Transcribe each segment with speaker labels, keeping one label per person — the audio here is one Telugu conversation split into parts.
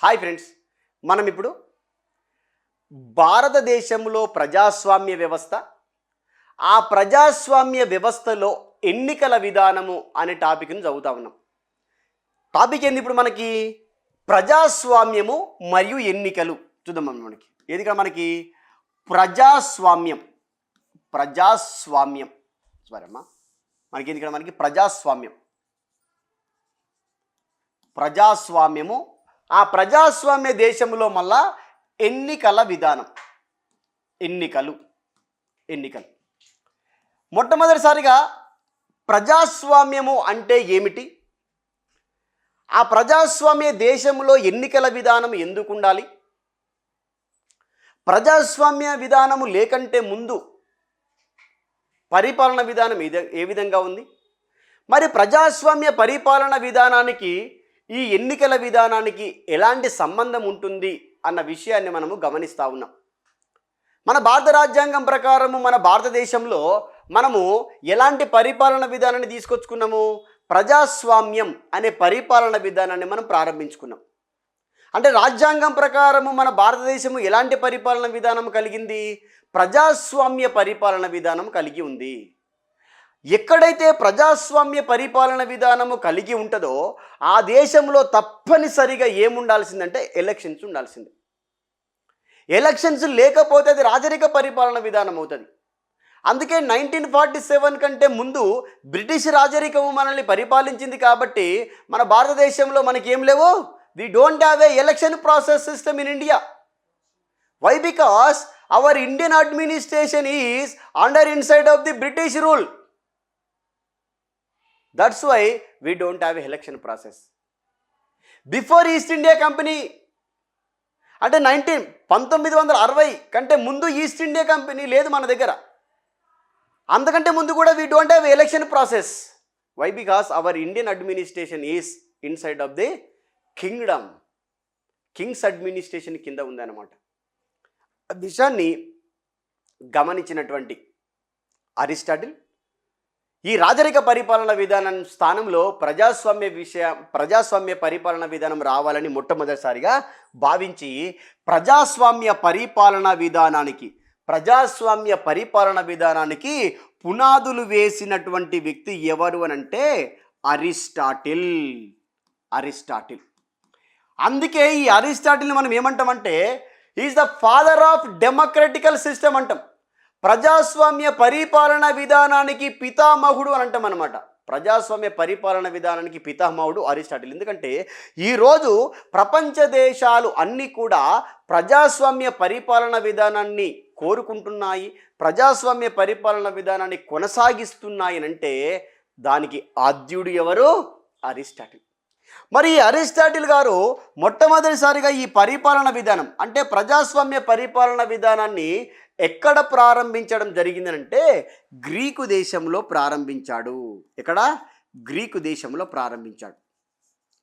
Speaker 1: హాయ్ ఫ్రెండ్స్, మనం ఇప్పుడు భారతదేశంలో ప్రజాస్వామ్య వ్యవస్థ, ఆ ప్రజాస్వామ్య వ్యవస్థలో ఎన్నికల విధానము అనే టాపిక్ని చదువుతా ఉన్నాం. టాపిక్ ఏంది ఇప్పుడు మనకి? ప్రజాస్వామ్యము మరియు ఎన్నికలు. చూద్దాం మనకి ఏది ఇక్కడ మనకి ప్రజాస్వామ్యం సరేమ్మా, మనకి ఏంది ఇక్కడ మనకి ప్రజాస్వామ్యము. ఆ ప్రజాస్వామ్య దేశంలో మళ్ళా ఎన్నికల విధానం. ఎన్నికలు మొట్టమొదటిసారిగా ప్రజాస్వామ్యము అంటే ఏమిటి, ఆ ప్రజాస్వామ్య దేశంలో ఎన్నికల విధానం ఎందుకు ఉండాలి, ప్రజాస్వామ్య విధానము లేకంటే ముందు పరిపాలన విధానం ఏ విధంగా ఉంది, మరి ప్రజాస్వామ్య పరిపాలన విధానానికి ఈ ఎన్నికల విధానానికి ఎలాంటి సంబంధం ఉంటుంది అన్న విషయాన్ని మనము గమనిస్తూ ఉన్నాం. మన భారత రాజ్యాంగం ప్రకారము మన భారతదేశంలో మనము ఎలాంటి పరిపాలన విధానాన్ని తీసుకొచ్చుకున్నాము? ప్రజాస్వామ్యం అనే పరిపాలన విధానాన్ని మనం ప్రారంభించుకున్నాం. అంటే రాజ్యాంగం ప్రకారము మన భారతదేశము ఎలాంటి పరిపాలన విధానం కలిగింది? ప్రజాస్వామ్య పరిపాలన విధానం కలిగి ఉంది. ఎక్కడైతే ప్రజాస్వామ్య పరిపాలన విధానము కలిగి ఉంటుందో ఆ దేశంలో తప్పనిసరిగా ఏముండాల్సిందంటే ఎలక్షన్స్ ఉండాల్సిందే. ఎలక్షన్స్ లేకపోతే అది రాజరిక పరిపాలన విధానం అవుతుంది. అందుకే 1947 కంటే ముందు బ్రిటిష్ రాజరికము మనల్ని పరిపాలించింది కాబట్టి మన భారతదేశంలో మనకి ఏం లేవు. We don't have a election process system in India. Why? Because our Indian administration is under inside of the British rule. That's why we don't have a election process. Before East India Company, అంటే 1960 కంటే ముందు ఈస్ట్ ఇండియా కంపెనీ లేదు మన దగ్గర. అంతకంటే ముందు కూడా we don't have election process. Why? Because our Indian administration is inside of the kingdom. Kings administration కింద ఉందన్నమాట. ఆ విషయాన్ని గమనించినటువంటి అరిస్టాటిల్ ఈ రాజరిక పరిపాలన విధానం స్థానంలో ప్రజాస్వామ్య పరిపాలన విధానం రావాలని మొట్టమొదటిసారిగా భావించి ప్రజాస్వామ్య పరిపాలన విధానానికి పునాదులు వేసినటువంటి వ్యక్తి ఎవరు అని అంటే అరిస్టాటిల్. అందుకే ఈ అరిస్టాటిల్ని మనం ఏమంటామంటే is the father of democratical system అంటాం. ప్రజాస్వామ్య పరిపాలన విధానానికి పితామహుడు అని అంటాం అనమాట. ప్రజాస్వామ్య పరిపాలన విధానానికి పితామహుడు అరిస్టాటిల్. ఎందుకంటే ఈరోజు ప్రపంచ దేశాలు అన్నీ కూడా ప్రజాస్వామ్య పరిపాలన విధానాన్ని కోరుకుంటున్నాయి, ప్రజాస్వామ్య పరిపాలన విధానాన్ని కొనసాగిస్తున్నాయి అంటే దానికి ఆద్యుడు ఎవరు? అరిస్టాటిల్. మరి ఈ అరిస్టాటిల్ గారు మొట్టమొదటిసారిగా ఈ పరిపాలన విధానం అంటే ప్రజాస్వామ్య పరిపాలన విధానాన్ని ఎక్కడ ప్రారంభించడం జరిగిందనంటే గ్రీకు దేశంలో ప్రారంభించాడు. ఎక్కడ? గ్రీకు దేశంలో ప్రారంభించాడు.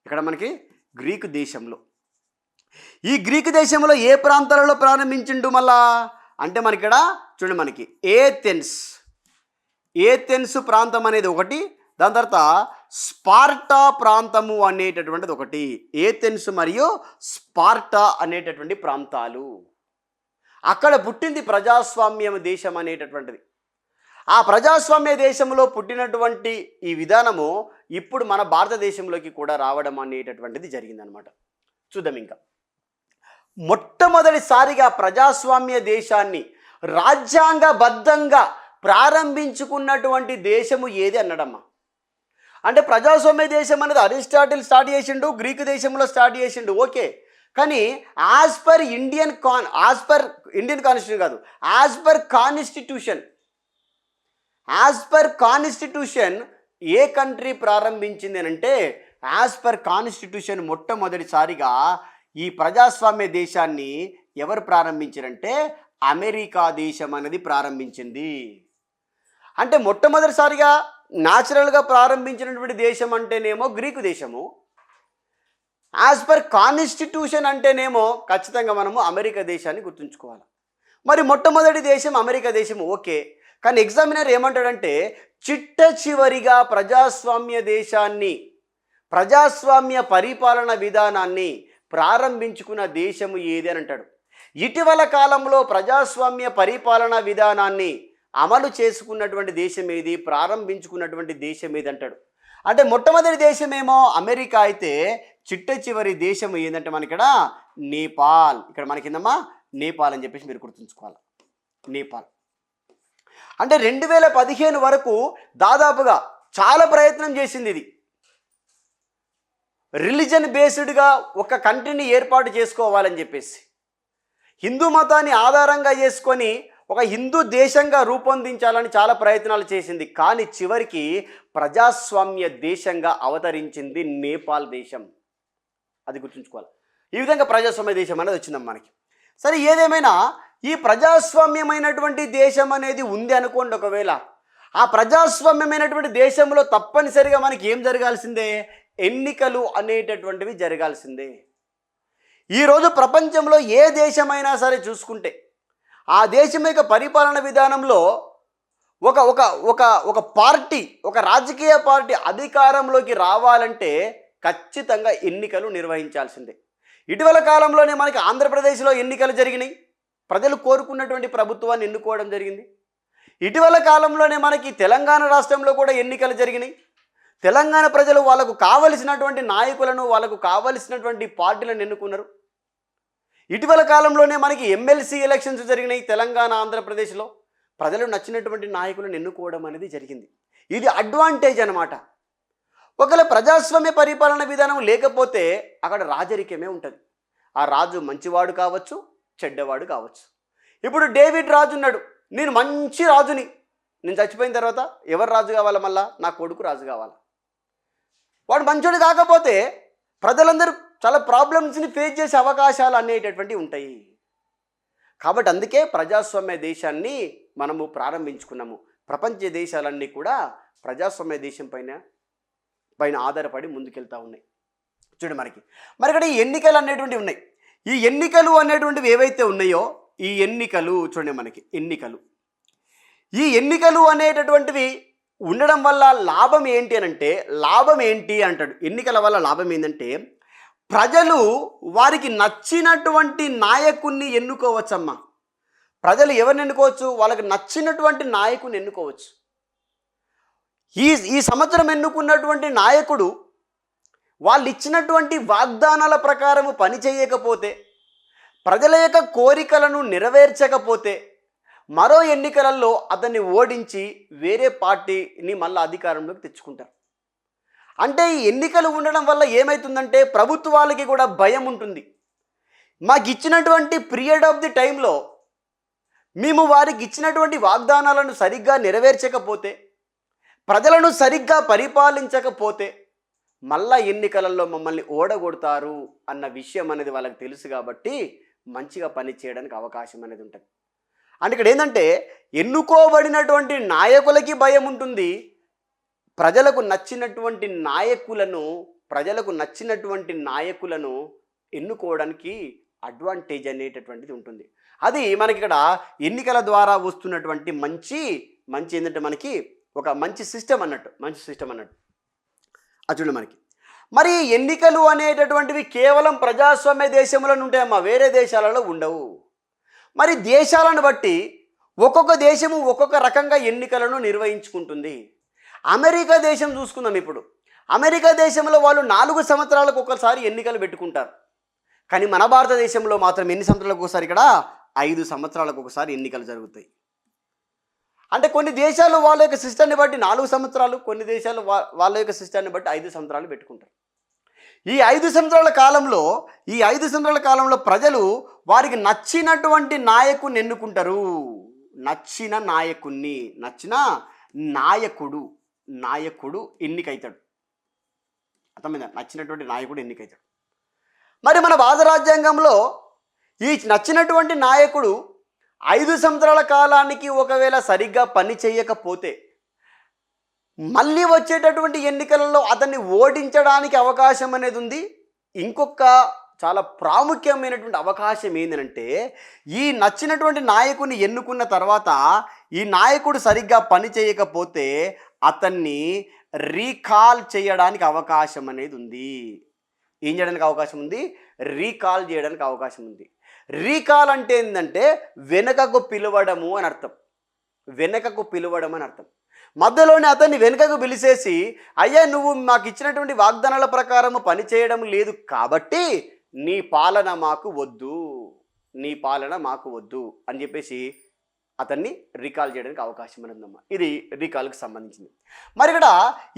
Speaker 1: ఇక్కడ మనకి గ్రీకు దేశంలో. ఈ గ్రీకు దేశంలో ఏ ప్రాంతాలలో ప్రారంభించిండు మళ్ళా అంటే మనకి ఇక్కడ చూడండి, మనకి ఏథెన్స్ ప్రాంతం అనేది ఒకటి, దాని తర్వాత స్పార్టా ప్రాంతము అనేటటువంటిది ఒకటి. ఏథెన్స్ మరియు స్పార్టా అనేటటువంటి ప్రాంతాలు. అక్కడ పుట్టింది ప్రజాస్వామ్య దేశం అనేటటువంటిది. ఆ ప్రజాస్వామ్య దేశంలో పుట్టినటువంటి ఈ విధానము ఇప్పుడు మన భారతదేశంలోకి కూడా రావడం అనేటటువంటిది జరిగిందనమాట. చూద్దాం. ఇంకా మొట్టమొదటిసారిగా ప్రజాస్వామ్య దేశాన్ని రాజ్యాంగబద్ధంగా ప్రారంభించుకున్నటువంటి దేశము ఏది అన్నడమ్మా? అంటే ప్రజాస్వామ్య దేశం అనేది అరిస్టాటిల్ స్టార్ట్ చేసిండు, గ్రీకు దేశంలో స్టార్ట్ చేసిండు, ఓకే. కానీ యాజ్ పర్ ఇండియన్ కాన్స్టిట్యూషన్ కాదు, యాజ్ పర్ కాన్స్టిట్యూషన్ ఏ కంట్రీ ప్రారంభించింది అని అంటే యాజ్ పర్ కాన్స్టిట్యూషన్ మొట్టమొదటిసారిగా ఈ ప్రజాస్వామ్య దేశాన్ని ఎవరు ప్రారంభించారంటే అమెరికా దేశం అనేది ప్రారంభించింది. అంటే మొట్టమొదటిసారిగా న్యాచురల్గా ప్రారంభించినటువంటి దేశం అంటేనేమో గ్రీకు దేశము, యాజ్ పర్ కాన్స్టిట్యూషన్ అంటేనేమో ఖచ్చితంగా మనము అమెరికా దేశాన్ని గుర్తుంచుకోవాలి. మరి మొట్టమొదటి దేశం అమెరికా దేశం, ఓకే. కానీ ఎగ్జామినర్ ఏమంటాడంటే చిట్ట చివరిగా ప్రజాస్వామ్య దేశాన్ని, ప్రజాస్వామ్య పరిపాలన విధానాన్ని, ప్రారంభించుకున్న దేశము ఏది అని అంటాడు. ఇటీవల కాలంలో ప్రజాస్వామ్య పరిపాలనా విధానాన్ని అమలు చేసుకున్నటువంటి దేశం ఏది, ప్రారంభించుకున్నటువంటి దేశం ఏది అంటాడు. అంటే మొట్టమొదటి దేశమేమో అమెరికా అయితే చిట్ట చివరి దేశం ఏంటంటే మన ఇక్కడ నేపాల్. ఇక్కడ మనకిందమ్మా నేపాల్ అని చెప్పేసి మీరు గుర్తుంచుకోవాలి. నేపాల్ అంటే 2015 వరకు దాదాపుగా చాలా ప్రయత్నం చేసింది. ఇది రిలీజన్ బేస్డ్గా ఒక కంట్రీని ఏర్పాటు చేసుకోవాలని చెప్పేసి హిందూ మతాన్ని ఆధారంగా చేసుకొని ఒక హిందూ దేశంగా రూపొందించాలని చాలా ప్రయత్నాలు చేసింది. కానీ చివరికి ప్రజాస్వామ్య దేశంగా అవతరించింది నేపాల్ దేశం. అది గుర్తుంచుకోవాలి. ఈ విధంగా ప్రజాస్వామ్య దేశం అనేది వచ్చిందమ్మా మనకి. సరే, ఏదేమైనా ఈ ప్రజాస్వామ్యమైనటువంటి దేశం అనేది ఉంది అనుకోండి. ఒకవేళ ఆ ప్రజాస్వామ్యమైనటువంటి దేశంలో తప్పనిసరిగా మనకి ఏం జరగాల్సిందే, ఎన్నికలు అనేటటువంటివి జరగాల్సిందే. ఈరోజు ప్రపంచంలో ఏ దేశమైనా సరే చూసుకుంటే ఆ దేశం యొక్క పరిపాలన విధానంలో ఒక ఒక ఒక ఒక పార్టీ, ఒక రాజకీయ పార్టీ అధికారంలోకి రావాలంటే ఖచ్చితంగా ఎన్నికలు నిర్వహించాల్సిందే. ఇటీవల కాలంలోనే మనకి ఆంధ్రప్రదేశ్లో ఎన్నికలు జరిగినాయి. ప్రజలు కోరుకున్నటువంటి ప్రభుత్వాన్ని ఎన్నుకోవడం జరిగింది. ఇటీవల కాలంలోనే మనకి తెలంగాణ రాష్ట్రంలో కూడా ఎన్నికలు జరిగినాయి. తెలంగాణ ప్రజలు వాళ్ళకు కావలసినటువంటి నాయకులను, వాళ్ళకు కావలసినటువంటి పార్టీలను ఎన్నుకున్నారు. ఇటీవల కాలంలోనే మనకి ఎమ్మెల్సీ ఎలక్షన్స్ జరిగినాయి తెలంగాణ, ఆంధ్రప్రదేశ్లో. ప్రజలు నచ్చినటువంటి నాయకులను ఎన్నుకోవడం అనేది జరిగింది. ఇది అడ్వాంటేజ్ అనమాట. ఒకవేళ ప్రజాస్వామ్య పరిపాలన విధానం లేకపోతే అక్కడ రాజరికమే ఉంటుంది. ఆ రాజు మంచివాడు కావచ్చు, చెడ్డవాడు కావచ్చు. ఇప్పుడు డేవిడ్ రాజు ఉన్నాడు, నేను మంచి రాజుని, నేను చచ్చిపోయిన తర్వాత ఎవరు రాజు కావాలా, మళ్ళా నా కొడుకు రాజు కావాలా. వాడు మంచోడు కాకపోతే ప్రజలందరూ చాలా ప్రాబ్లమ్స్ని ఫేస్ చేసే అవకాశాలు అనేటటువంటివి ఉంటాయి. కాబట్టి అందుకే ప్రజాస్వామ్య దేశాన్ని మనము ప్రారంభించుకున్నాము. ప్రపంచ దేశాలన్నీ కూడా ప్రజాస్వామ్య దేశం పైన ఆధారపడి ముందుకెళ్తూ ఉన్నాయి. చూడండి మరి ఇక్కడ ఈ ఎన్నికలు అనేటువంటివి ఉన్నాయి. ఈ ఎన్నికలు అనేటువంటివి ఏవైతే ఉన్నాయో ఈ ఎన్నికలు చూడండి మనకి ఈ ఎన్నికలు అనేటటువంటివి ఉండడం వల్ల లాభం ఏంటి అని అంటే, లాభం ఏంటి అంటాడు. ఎన్నికల వల్ల లాభం ఏంటంటే ప్రజలు వారికి నచ్చినటువంటి నాయకుడిని ఎన్నుకోవచ్చమ్మా. ప్రజలు ఎవరిని ఎన్నుకోవచ్చు, వాళ్ళకి నచ్చినటువంటి నాయకుడిని ఎన్నుకోవచ్చు. ఈ సంవత్సరం ఎన్నుకున్నటువంటి నాయకుడు వాళ్ళు ఇచ్చినటువంటి వాగ్దానాల ప్రకారము పని చేయకపోతే, ప్రజల యొక్క కోరికలను నెరవేర్చకపోతే మరో ఎన్నికలలో అతన్ని ఓడించి వేరే పార్టీని మళ్ళీ అధికారంలోకి తెచ్చుకుంటారు. అంటే ఈ ఎన్నికలు ఉండడం వల్ల ఏమవుతుందంటే ప్రభుత్వాలకి కూడా భయం ఉంటుంది. మాకు ఇచ్చినటువంటి పీరియడ్ ఆఫ్ ది టైంలో మేము వారికి ఇచ్చినటువంటి వాగ్దానాలను సరిగ్గా నెరవేర్చకపోతే, ప్రజలను సరిగ్గా పరిపాలించకపోతే మళ్ళా ఎన్నికలలో మమ్మల్ని ఓడగొడతారు అన్న విషయం అనేది వాళ్ళకి తెలుసు. కాబట్టి మంచిగా పని చేయడానికి అవకాశం అనేది ఉంటుంది. అంటే ఇక్కడ ఏంటంటే ఎన్నుకోబడినటువంటి నాయకులకి భయం ఉంటుంది. ప్రజలకు నచ్చినటువంటి నాయకులను ఎన్నుకోవడానికి అడ్వాంటేజ్ అనేటటువంటిది ఉంటుంది. అది మనకి ఇక్కడ ఎన్నికల ద్వారా వస్తున్నటువంటి మంచి ఏంటంటే మనకి ఒక మంచి సిస్టమ్ అన్నట్టు. అది చూడండి మరి ఎన్నికలు అనేటటువంటివి కేవలం ప్రజాస్వామ్య దేశంలో ఉంటాయమ్మా, వేరే దేశాలలో ఉండవు. మరి దేశాలను బట్టి ఒక్కొక్క దేశము ఒక్కొక్క రకంగా ఎన్నికలను నిర్వహించుకుంటుంది. అమెరికా దేశం చూసుకుందాం. ఇప్పుడు అమెరికా దేశంలో వాళ్ళు 4 సంవత్సరాలకు ఒకసారి ఎన్నికలు పెట్టుకుంటారు. కానీ మన భారతదేశంలో మాత్రం ఎన్ని సంవత్సరాలకు ఒకసారి, ఇక్కడ 5 సంవత్సరాలకు ఒకసారి ఎన్నికలు జరుగుతాయి. అంటే కొన్ని దేశాలు వాళ్ళ యొక్క సిస్టాన్ని బట్టి 4 సంవత్సరాలు, కొన్ని దేశాలు వాళ్ళ యొక్క సిస్టాన్ని బట్టి 5 సంవత్సరాలు పెట్టుకుంటారు. ఈ 5 సంవత్సరాల కాలంలో ప్రజలు వారికి నచ్చినటువంటి నాయకుడిని ఎన్నుకుంటారు. నచ్చిన నాయకుడు ఎన్నికైతాడు. అర్థమైందా? నచ్చినటువంటి నాయకుడు ఎన్నికైతాడు. మరి మన భారత రాజ్యాంగంలో ఈ నచ్చినటువంటి నాయకుడు 5 సంవత్సరాల కాలానికి ఒకవేళ సరిగ్గా పని చేయకపోతే మళ్ళీ వచ్చేటటువంటి ఎన్నికలలో అతన్ని ఓడించడానికి అవకాశం అనేది ఉంది. ఇంకొక చాలా ప్రాముఖ్యమైనటువంటి అవకాశం ఏంటంటే ఈ నచ్చినటువంటి నాయకుడిని ఎన్నుకున్న తర్వాత ఈ నాయకుడు సరిగ్గా పని చేయకపోతే అతన్ని రీకాల్ చేయడానికి అవకాశం అనేది ఉంది. ఏం చేయడానికి అవకాశం ఉంది? రీకాల్ చేయడానికి అవకాశం ఉంది. రీకాల్ అంటే ఏంటంటే వెనుకకు పిలవడము అని అర్థం. వెనుకకు పిలవడం అని అర్థం. మధ్యలోనే అతన్ని వెనుకకు పిలిచేసి, అయ్యా నువ్వు మాకు ఇచ్చినటువంటి వాగ్దానాల ప్రకారము పని చేయడం లేదు కాబట్టి నీ పాలన మాకు వద్దు, నీ పాలన మాకు వద్దు అని చెప్పేసి అతన్ని రీకాల్ చేయడానికి అవకాశం ఉందమ్మా. ఇది రీకాల్కి సంబంధించింది. మరి ఇక్కడ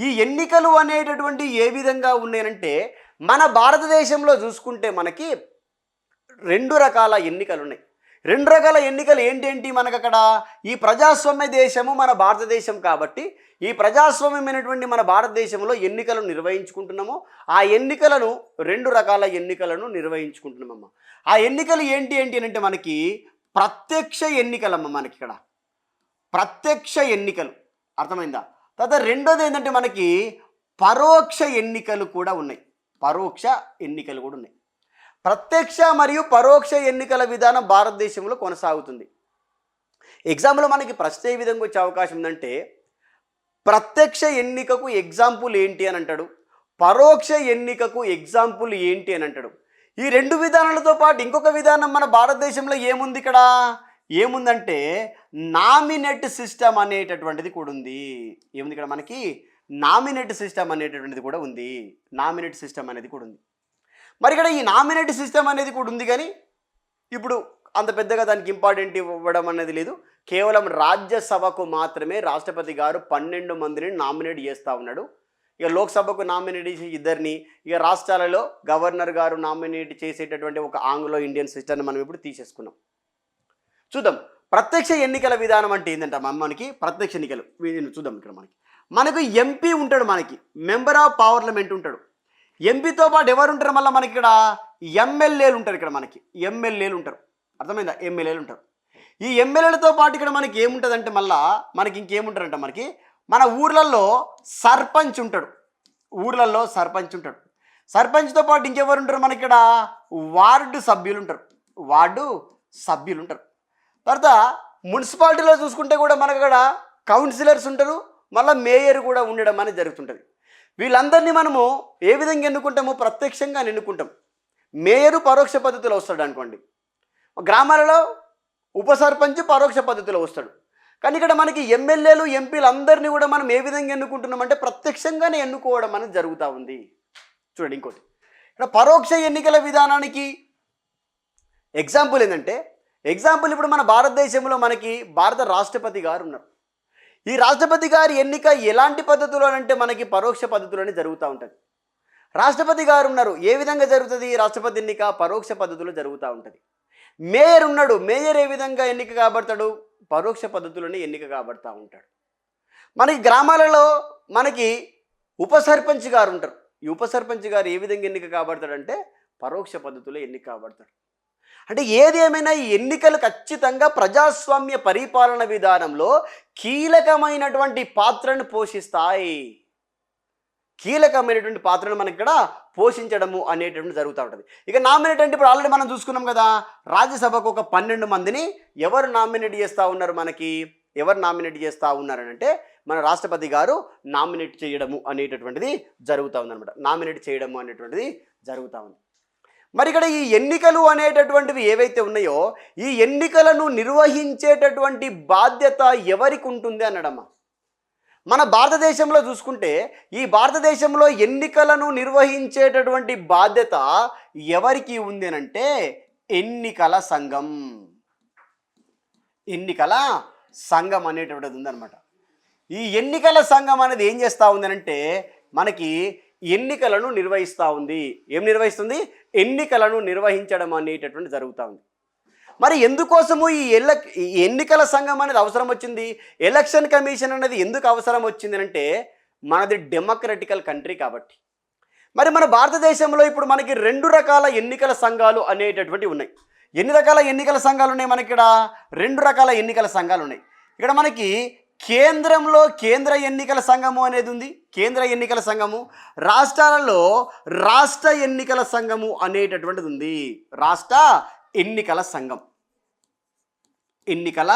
Speaker 1: ఈ ఎన్నికలు అనేటటువంటి ఏ విధంగా ఉన్నాయంటే, మన భారతదేశంలో చూసుకుంటే మనకి 2 రకాల ఎన్నికలు ఉన్నాయి. 2 రకాల ఎన్నికలు ఏంటేంటి? మనకు అక్కడ ఈ ప్రజాస్వామ్య దేశము మన భారతదేశం కాబట్టి ఈ ప్రజాస్వామ్యమైనటువంటి మన భారతదేశంలో ఎన్నికలను నిర్వహించుకుంటున్నాము. ఆ ఎన్నికలను 2 రకాల ఎన్నికలను నిర్వహించుకుంటున్నామమ్మా. ఆ ఎన్నికలు ఏంటి అంటే మనకి ప్రత్యక్ష ఎన్నికలమ్మ. మనకి ఇక్కడ ప్రత్యక్ష ఎన్నికలు, అర్థమైందా? తర్వాత రెండోది ఏంటంటే మనకి పరోక్ష ఎన్నికలు కూడా ఉన్నాయి. పరోక్ష ఎన్నికలు కూడా ఉన్నాయి. ప్రత్యక్ష మరియు పరోక్ష ఎన్నికల విధానం భారతదేశంలో కొనసాగుతుంది. ఎగ్జాంపుల్ మనకి ప్రశ్న ఏ విధంగా వచ్చే అవకాశం ఉందంటే, ప్రత్యక్ష ఎన్నికకు ఎగ్జాంపుల్ ఏంటి అని అంటాడు, పరోక్ష ఎన్నికకు ఎగ్జాంపుల్ ఏంటి అని అంటాడు. ఈ 2 విధానాలతో పాటు ఇంకొక విధానం మన భారతదేశంలో ఏముంది? ఇక్కడ ఏముందంటే నామినేట్ సిస్టమ్ అనేటటువంటిది కూడా ఉంది. ఏముంది ఇక్కడ మనకి? నామినేట్ సిస్టమ్ అనేటటువంటిది కూడా ఉంది. నామినేట్ సిస్టమ్ అనేది కూడా ఉంది. మరి ఇక్కడ ఈ నామినేట్ సిస్టమ్ అనేది కూడా ఉంది, కానీ ఇప్పుడు అంత పెద్దగా దానికి ఇంపార్టెంట్ ఇవ్వడం అనేది లేదు. కేవలం రాజ్యసభకు మాత్రమే రాష్ట్రపతి గారు 12 మందిని నామినేట్ చేస్తూ ఉన్నాడు. ఇక లోక్సభకు నామినేట్ చేసి 2, ఇక రాష్ట్రాలలో గవర్నర్ గారు నామినేట్ చేసేటటువంటి ఒక ఆంగ్లో ఇండియన్ సిస్టమ్ని మనం ఇప్పుడు తీసేసుకున్నాం. చూద్దాం ప్రత్యక్ష ఎన్నికల విధానం అంటే ఏంటంటే మనకి ప్రత్యక్ష ఎన్నికలు చూద్దాం. ఇక్కడ మనకు ఎంపీ ఉంటాడు, మనకి మెంబర్ ఆఫ్ పార్లమెంట్ ఉంటాడు. ఎంపీతో పాటు ఎవరు ఉంటారు? మళ్ళీ మనకి ఇక్కడ ఎమ్మెల్యేలు ఉంటారు. ఇక్కడ మనకి ఎమ్మెల్యేలు ఉంటారు, అర్థమైందా? ఎమ్మెల్యేలు ఉంటారు. ఈ ఎమ్మెల్యేలతో పాటు ఇక్కడ మనకి ఏముంటుందంటే మళ్ళీ మనకి ఇంకేముంటారంట, మనకి మన ఊర్లలో సర్పంచ్ ఉంటాడు. ఊర్లలో సర్పంచ్ ఉంటాడు. సర్పంచ్తో పాటు ఇంకెవరు ఉంటారు? మనకి ఇక్కడ వార్డు సభ్యులు ఉంటారు. వార్డు సభ్యులు ఉంటారు. తర్వాత మున్సిపాలిటీలో చూసుకుంటే కూడా మనకు అక్కడ కౌన్సిలర్స్ ఉంటారు, మళ్ళీ మేయర్ కూడా ఉండడం అనేది జరుగుతుంటుంది. వీళ్ళందరినీ మనము ఏ విధంగా ఎన్నుకుంటాము? ప్రత్యక్షంగా ఎన్నుకుంటాం. మేయరు పరోక్ష పద్ధతిలో వస్తాడు అనుకోండి. గ్రామాలలో ఉప సర్పంచ్ పరోక్ష పద్ధతిలో వస్తాడు. కానీ ఇక్కడ మనకి ఎమ్మెల్యేలు ఎంపీలు అందరినీ కూడా మనం ఏ విధంగా ఎన్నుకుంటున్నామంటే ప్రత్యక్షంగానే ఎన్నుకోవడం అనేది జరుగుతూ ఉంది. చూడండి ఇంకోటి, ఇక్కడ పరోక్ష ఎన్నికల విధానానికి ఎగ్జాంపుల్ ఏంటంటే, ఎగ్జాంపుల్ ఇప్పుడు మన భారతదేశంలో మనకి భారత రాష్ట్రపతి గారు ఉన్నారు. ఈ రాష్ట్రపతి గారి ఎన్నిక ఎలాంటి పద్ధతిలో అంటే మనకి పరోక్ష పద్ధతిలోనే జరుగుతూ ఉంటుంది. రాష్ట్రపతి గారు ఉన్నారు, ఏ విధంగా జరుగుతుంది? రాష్ట్రపతి ఎన్నిక పరోక్ష పద్ధతిలో జరుగుతూ ఉంటుంది. మేయర్ ఉన్నాడు, మేయర్ ఏ విధంగా ఎన్నిక కాబడతాడు? పరోక్ష పద్ధతిలోనే ఎన్నిక కాబడతా ఉంటాడు. మనకి గ్రామాలలో మనకి ఉప సర్పంచ్ గారు ఉంటారు. ఈ ఉప సర్పంచ్ గారు ఏ విధంగా ఎన్నిక కాబడతాడంటే పరోక్ష పద్ధతిలో ఎన్నిక కాబడతాడు. అంటే ఏది ఏమైనా ఈ ఎన్నికలు ఖచ్చితంగా ప్రజాస్వామ్య పరిపాలన విధానంలో కీలకమైనటువంటి పాత్రను పోషిస్తాయి. కీలకమైనటువంటి పాత్రను మనకి ఇక్కడ పోషించడము అనేటువంటి జరుగుతూ ఉంటుంది. ఇక నామినేట్ అంటే ఇప్పుడు ఆల్రెడీ మనం చూసుకున్నాం కదా, రాజ్యసభకు ఒక 12 మందిని ఎవరు నామినేట్ చేస్తూ ఉన్నారు? మనకి ఎవరు నామినేట్ చేస్తూ ఉన్నారనంటే మన రాష్ట్రపతి గారు నామినేట్ చేయడము అనేటటువంటిది జరుగుతూ ఉందన్నమాట. నామినేట్ చేయడము అనేటువంటిది జరుగుతూ ఉంది. మరి ఇక్కడ ఈ ఎన్నికలు అనేటటువంటివి ఏవైతే ఉన్నాయో ఈ ఎన్నికలను నిర్వహించేటటువంటి బాధ్యత ఎవరికి ఉంటుంది అన్నడమ్మా. మన భారతదేశంలో చూసుకుంటే ఈ భారతదేశంలో ఎన్నికలను నిర్వహించేటటువంటి బాధ్యత ఎవరికి ఉంది అంటే ఎన్నికల సంఘం. ఎన్నికల సంఘం అనేటువంటిది ఉందన్నమాట. ఈ ఎన్నికల సంఘం అనేది ఏం చేస్తూ ఉంది అంటే మనకి ఎన్నికలను నిర్వహిస్తూ ఉంది. ఏం నిర్వహిస్తుంది? ఎన్నికలను నిర్వహించడం అనేటటువంటి జరుగుతూ ఉంది. మరి ఎందుకోసము ఈ ఎన్నికల సంఘం అనేది అవసరం వచ్చింది? ఎలక్షన్ కమిషన్ అనేది ఎందుకు అవసరం వచ్చింది అంటే మనది డెమోక్రటికల్ కంట్రీ కాబట్టి. మరి మన భారతదేశంలో ఇప్పుడు మనకి 2 రకాల ఎన్నికల సంఘాలు అనేటటువంటివి ఉన్నాయి. ఎన్ని రకాల ఎన్నికల సంఘాలు ఉన్నాయి? మనకి ఇక్కడ 2 రకాల ఎన్నికల సంఘాలు ఉన్నాయి. ఇక్కడ మనకి కేంద్రంలో కేంద్ర ఎన్నికల సంఘము అనేది ఉంది, కేంద్ర ఎన్నికల సంఘము. రాష్ట్రాలలో రాష్ట్ర ఎన్నికల సంఘము అనేటటువంటిది ఉంది, రాష్ట్ర ఎన్నికల సంఘం. ఎన్నికల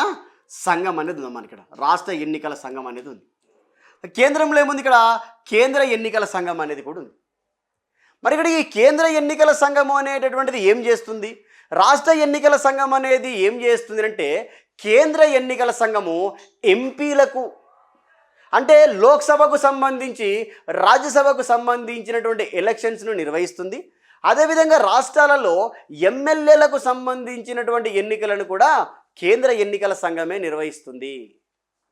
Speaker 1: సంఘం అనేది ఉంది మనకి ఇక్కడ, రాష్ట్ర ఎన్నికల సంఘం అనేది ఉంది. కేంద్రంలో ఏముంది? ఇక్కడ కేంద్ర ఎన్నికల సంఘం అనేది కూడా ఉంది. మరి ఇక్కడ ఈ కేంద్ర ఎన్నికల సంఘము అనేటటువంటిది ఏం చేస్తుంది, రాష్ట్ర ఎన్నికల సంఘం అనేది ఏం చేస్తుంది అంటే, కేంద్ర ఎన్నికల సంఘము ఎంపీలకు అంటే లోక్సభకు సంబంధించి రాజ్యసభకు సంబంధించినటువంటి ఎలక్షన్స్ను నిర్వహిస్తుంది. అదేవిధంగా రాష్ట్రాలలో ఎమ్మెల్యేలకు సంబంధించినటువంటి ఎన్నికలను కూడా కేంద్ర ఎన్నికల సంఘమే నిర్వహిస్తుంది.